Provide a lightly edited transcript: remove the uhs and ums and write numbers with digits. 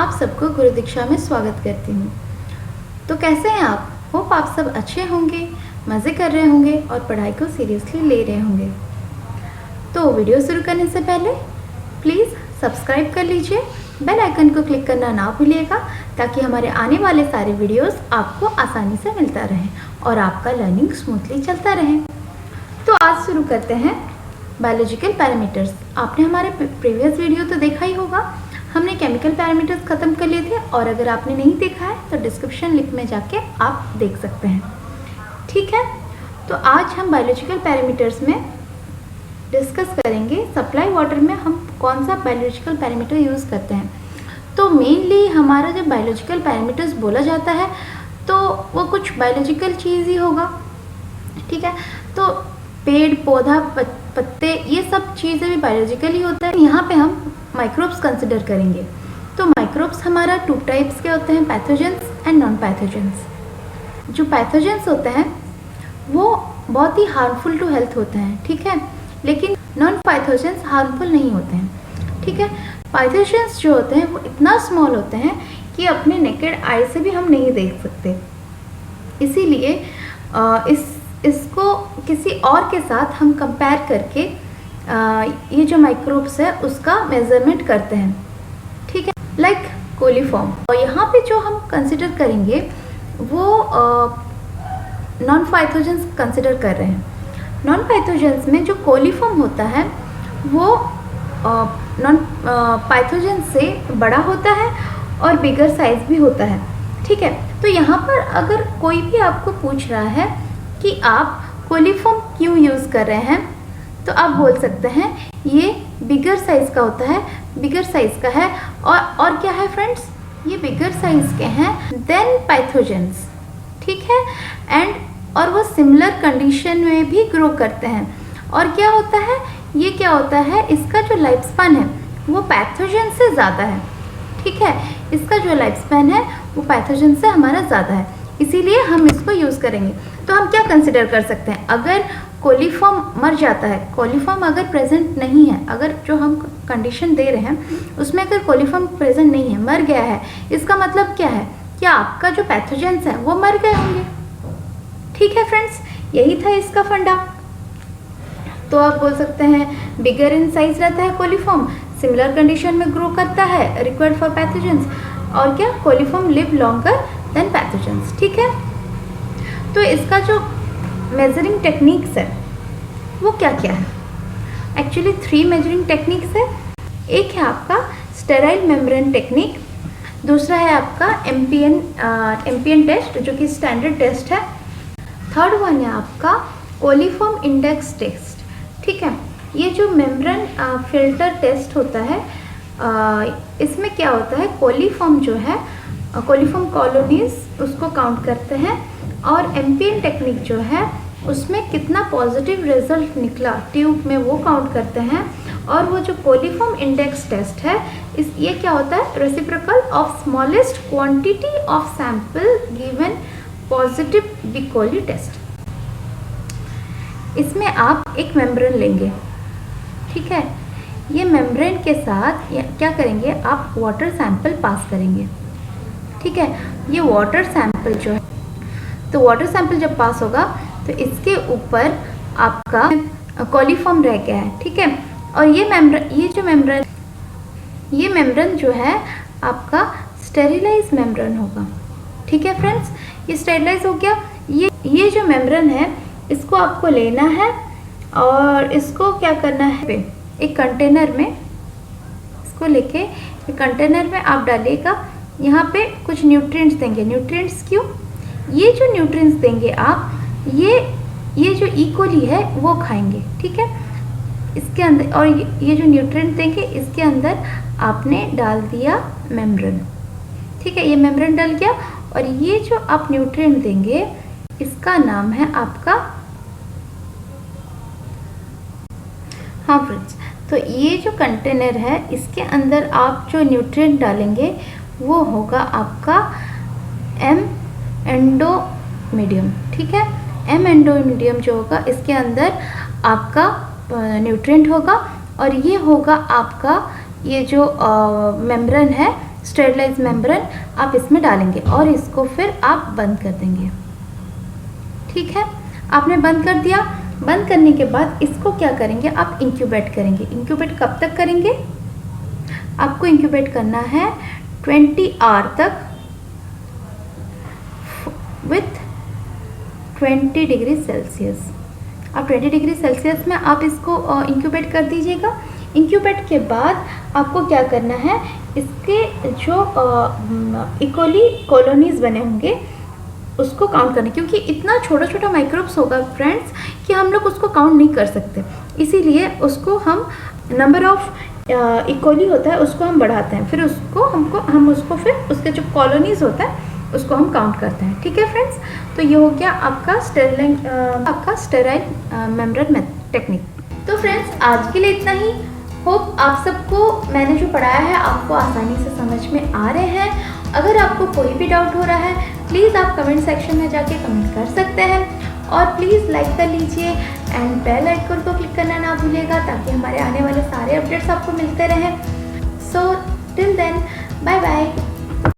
आप सबको गुरु दीक्षा में स्वागत करती हूँ। तो कैसे हैं आप? होप आप सब अच्छे होंगे, मज़े कर रहे होंगे और पढ़ाई को सीरियसली ले रहे होंगे। तो वीडियो शुरू करने से पहले प्लीज़ सब्सक्राइब कर लीजिए, बेल आइकन को क्लिक करना ना भूलिएगा ताकि हमारे आने वाले सारे वीडियोस आपको आसानी से मिलता रहे और आपका लर्निंग स्मूथली चलता रहे। तो आज शुरू करते हैं बायोलॉजिकल पैरामीटर्स। आपने हमारे प्रीवियस वीडियो तो देखा ही होगा, हमने केमिकल पैरामीटर्स ख़त्म कर लिए थे और अगर आपने नहीं देखा है तो डिस्क्रिप्शन लिंक में जाके आप देख सकते हैं। ठीक है, तो आज हम बायोलॉजिकल पैरामीटर्स में डिस्कस करेंगे सप्लाई वाटर में हम कौन सा बायोलॉजिकल पैरामीटर यूज़ करते हैं। तो मेनली हमारा जब बायोलॉजिकल पैरामीटर्स बोला जाता है तो वो कुछ बायोलॉजिकल चीज़ ही होगा। ठीक है, तो पेड़ पौधा पत्ते ये सब चीज़ें भी बायोलॉजिकल ही होता है। यहाँ पे हम माइक्रोब्स कंसिडर करेंगे। तो माइक्रोब्स हमारा टू टाइप्स के होते हैं, पैथोजेंस एंड नॉन पैथोजेंस। जो पैथोजेंस होते हैं वो बहुत ही हार्मफुल टू हेल्थ होते हैं, ठीक है, लेकिन नॉन पैथोजेंस हार्मफुल नहीं होते हैं। ठीक है, पैथोजेंस जो होते हैं वो इतना स्मॉल होते हैं कि अपने नेकेड आई से भी हम नहीं देख सकते, इसीलिए इसको किसी और के साथ हम कंपेयर करके ये जो माइक्रोब्स है उसका मेजरमेंट करते हैं। ठीक है, लाइक कोलीफॉर्म। और यहाँ पे जो हम कंसिडर करेंगे वो नॉन पैथोजेंस कंसिडर कर रहे हैं। नॉन पैथोजेंस में जो कोलीफॉर्म होता है वो नॉन पैथोजेंस से बड़ा होता है और बिगर साइज भी होता है। ठीक है, तो यहाँ पर अगर कोई भी आपको पूछ रहा है कि आप कोलीफॉर्म क्यों यूज़ कर रहे हैं तो आप बोल सकते हैं ये बिगर साइज़ का होता है, बिगर साइज़ का है। और क्या है फ्रेंड्स, ये बिगर साइज़ के हैं देन पैथोजेंस। ठीक है, और वो सिमिलर कंडीशन में भी ग्रो करते हैं। और क्या होता है, ये क्या होता है, इसका जो लाइफ स्पैन है वो पैथोजन से ज़्यादा है। ठीक है, इसका जो लाइफ स्पैन है वो पैथोजन से हमारा ज़्यादा है, इसीलिए हम इसको यूज़ करेंगे। तो हम क्या कंसिडर कर सकते हैं, अगर कोलीफॉर्म मर जाता है, कोलीफॉर्म अगर प्रेजेंट नहीं है, अगर जो हम कंडीशन दे रहे हैं उसमें अगर कोलीफॉर्म प्रेजेंट नहीं है, मर गया है, इसका मतलब क्या है कि आपका जो पैथोजेंस है वो मर गए होंगे। ठीक है फ्रेंड्स, यही था इसका फंडा। तो आप बोल सकते हैं बिगर इन साइज रहता है कोलीफॉर्म, सिमिलर कंडीशन में ग्रो करता है, रिक्वायर्ड फॉर पैथोजेंस, और क्या coliform live longer than pathogens. ठीक है, तो इसका जो मेजरिंग टेक्निक्स है वो क्या क्या है, एक्चुअली 3 मेजरिंग टेक्निक्स है। एक है आपका स्टेराइल मेम्ब्रेन टेक्निक, दूसरा है आपका एमपीएन टेस्ट जो कि स्टैंडर्ड टेस्ट है, थर्ड वन है आपका कोलीफॉर्म इंडेक्स टेस्ट। ठीक है, ये जो मेम्ब्रेन फिल्टर टेस्ट होता है इसमें क्या होता है, कोलीफॉर्म जो है कोलीफॉर्म कॉलोनीज उसको काउंट करते हैं, और एमपीएन टेक्निक जो है उसमें कितना पॉजिटिव रिजल्ट निकला ट्यूब में वो काउंट करते हैं। और वो जो कोलीफॉर्म इंडेक्स टेस्ट है ये क्या होता है, reciprocal of smallest quantity of sample given positive D coli test. इसमें आप एक मेम्ब्रेन लेंगे, ठीक है, ये मेम्ब्रेन के साथ क्या करेंगे, आप वाटर सैंपल पास करेंगे। ठीक है, ये वाटर सैंपल जो है, तो वाटर सैंपल जब पास होगा तो इसके ऊपर आपका कोलीफॉर्म रह गया है। ठीक है, और ये मेम्ब्रेन जो है आपका स्टेरिलाइज मेम्ब्रेन होगा। ठीक है फ्रेंड्स, ये स्टेरिलाइज हो गया। ये जो मेम्ब्रेन है इसको आपको लेना है और इसको क्या करना है, एक कंटेनर में इसको लेके एक कंटेनर में आप डालिएगा। यहाँ पे कुछ न्यूट्रिएंट्स देंगे। न्यूट्रिएंट्स क्यों, ये जो न्यूट्रिएंट्स देंगे आप, ये जो ई कोली है वो खाएंगे। ठीक है, इसके अंदर, और ये जो न्यूट्रिएंट देंगे इसके अंदर आपने डाल दिया मेम्ब्रेन। ठीक है, ये मेम्ब्रेन डल गया और ये जो आप न्यूट्रिएंट देंगे इसका नाम है आपका, हाँ फ्रेंड्स, तो ये जो कंटेनर है इसके अंदर आप जो न्यूट्रिएंट डालेंगे वो होगा आपका एम एंडो मीडियम। ठीक है, एम एंडो मीडियम जो होगा इसके अंदर आपका न्यूट्रिएंट होगा और ये होगा आपका ये जो मेम्ब्रेन है स्टेरलाइज मेम्ब्रेन आप इसमें डालेंगे और इसको फिर आप बंद कर देंगे। ठीक है, आपने बंद कर दिया। बंद करने के बाद इसको क्या करेंगे, आप इंक्यूबेट करेंगे। इंक्यूबेट कब तक करेंगे, आपको इंक्यूबेट करना है 20 आवर तक विथ 20 डिग्री सेल्सियस। आप 20 डिग्री सेल्सियस में आप इसको इंक्यूबेट कर दीजिएगा। इंक्यूबेट के बाद आपको क्या करना है, इसके जो इकोली कॉलोनीज बने होंगे उसको काउंट करना, क्योंकि इतना छोटा छोटा माइक्रोब्स होगा फ्रेंड्स कि हम लोग उसको काउंट नहीं कर सकते। इसीलिए उसको हम नंबर ऑफ इकोली होता है उसको हम बढ़ाते हैं, फिर हम उसको फिर उसके जो कॉलोनीज होता है उसको हम काउंट करते हैं। ठीक है फ्रेंड्स, तो ये हो गया आपका स्टेराइल मेम्ब्रेन टेक्निक। तो फ्रेंड्स आज के लिए इतना ही। होप आप सबको मैंने जो पढ़ाया है आपको आसानी से समझ में आ रहे हैं। अगर आपको कोई भी डाउट हो रहा है प्लीज़ आप कमेंट सेक्शन में जाके कमेंट कर सकते हैं और प्लीज़ लाइक कर लीजिए एंड बेल आइकन को क्लिक करना ना भूलिएगा ताकि हमारे आने वाले सारे अपडेट्स आपको मिलते रहें। So till then bye bye.